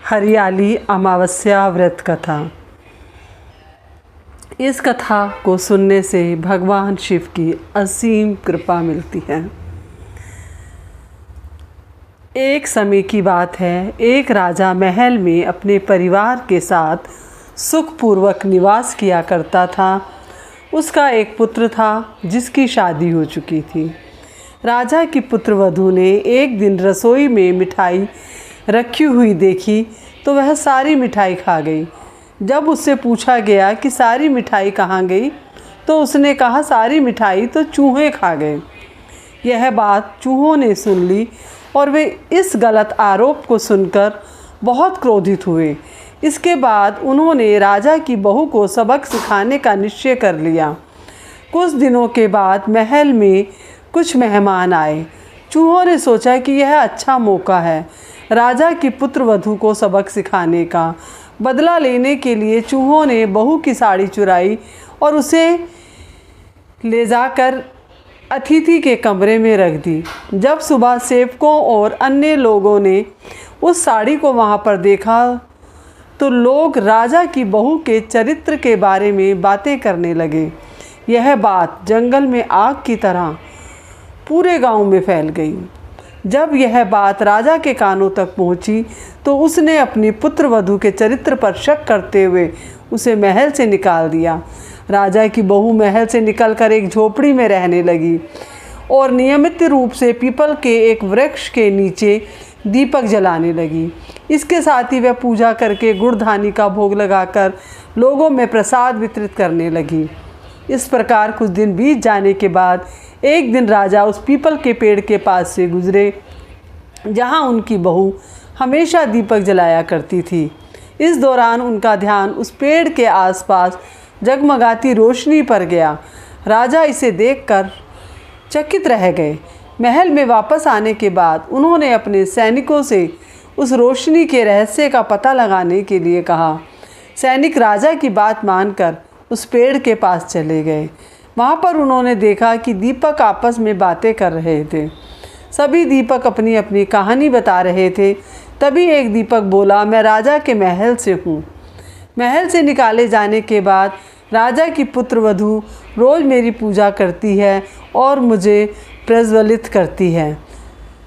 हरियाली अमावस्या व्रत कथा। इस कथा को सुनने से भगवान शिव की असीम कृपा मिलती है। एक समय की बात है, एक राजा महल में अपने परिवार के साथ सुखपूर्वक निवास किया करता था। उसका एक पुत्र था जिसकी शादी हो चुकी थी। राजा की पुत्रवधू ने एक दिन रसोई में मिठाई रखी हुई देखी तो वह सारी मिठाई खा गई। जब उससे पूछा गया कि सारी मिठाई कहाँ गई तो उसने कहा, सारी मिठाई तो चूहे खा गए। यह बात चूहों ने सुन ली और वे इस गलत आरोप को सुनकर बहुत क्रोधित हुए। इसके बाद उन्होंने राजा की बहू को सबक सिखाने का निश्चय कर लिया। कुछ दिनों के बाद महल में कुछ मेहमान आए। चूहों ने सोचा कि यह अच्छा मौका है राजा की पुत्रवधू को सबक सिखाने का। बदला लेने के लिए चूहों ने बहू की साड़ी चुराई और उसे ले जाकर अतिथि के कमरे में रख दी। जब सुबह सेवकों और अन्य लोगों ने उस साड़ी को वहां पर देखा तो लोग राजा की बहू के चरित्र के बारे में बातें करने लगे। यह बात जंगल में आग की तरह पूरे गांव में फैल गई। जब यह बात राजा के कानों तक पहुंची तो उसने अपनी पुत्रवधू के चरित्र पर शक करते हुए उसे महल से निकाल दिया। राजा की बहू महल से निकलकर एक झोपड़ी में रहने लगी और नियमित रूप से पीपल के एक वृक्ष के नीचे दीपक जलाने लगी। इसके साथ ही वह पूजा करके गुड़धानी का भोग लगाकर लोगों में प्रसाद वितरित करने लगी। इस प्रकार कुछ दिन बीत जाने के बाद एक दिन राजा उस पीपल के पेड़ के पास से गुजरे जहां उनकी बहू हमेशा दीपक जलाया करती थी। इस दौरान उनका ध्यान उस पेड़ के आसपास जगमगाती रोशनी पर गया। राजा इसे देखकर चकित रह गए। महल में वापस आने के बाद उन्होंने अपने सैनिकों से उस रोशनी के रहस्य का पता लगाने के लिए कहा। सैनिक राजा की बात मानकर उस पेड़ के पास चले गए। वहाँ पर उन्होंने देखा कि दीपक आपस में बातें कर रहे थे। सभी दीपक अपनी अपनी कहानी बता रहे थे। तभी एक दीपक बोला, मैं राजा के महल से हूँ। महल से निकाले जाने के बाद राजा की पुत्रवधू रोज़ मेरी पूजा करती है और मुझे प्रज्वलित करती है।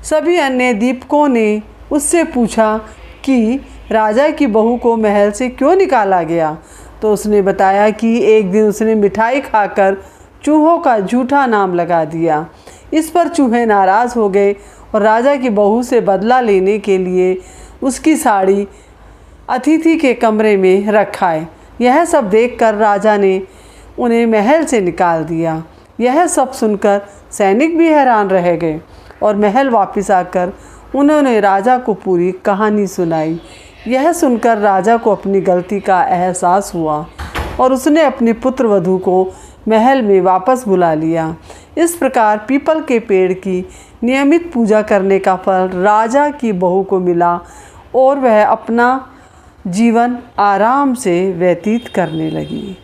सभी अन्य दीपकों ने उससे पूछा कि राजा की बहू को महल से क्यों निकाला गया तो उसने बताया कि एक दिन उसने मिठाई खाकर चूहों का झूठा नाम लगा दिया। इस पर चूहे नाराज़ हो गए और राजा की बहू से बदला लेने के लिए उसकी साड़ी अतिथि के कमरे में रखाए। यह सब देखकर राजा ने उन्हें महल से निकाल दिया। यह सब सुनकर सैनिक भी हैरान रह गए और महल वापस आकर उन्होंने राजा को पूरी कहानी सुनाई। यह सुनकर राजा को अपनी गलती का एहसास हुआ और उसने अपनी पुत्रवधू को महल में वापस बुला लिया। इस प्रकार पीपल के पेड़ की नियमित पूजा करने का फल राजा की बहू को मिला और वह अपना जीवन आराम से व्यतीत करने लगी।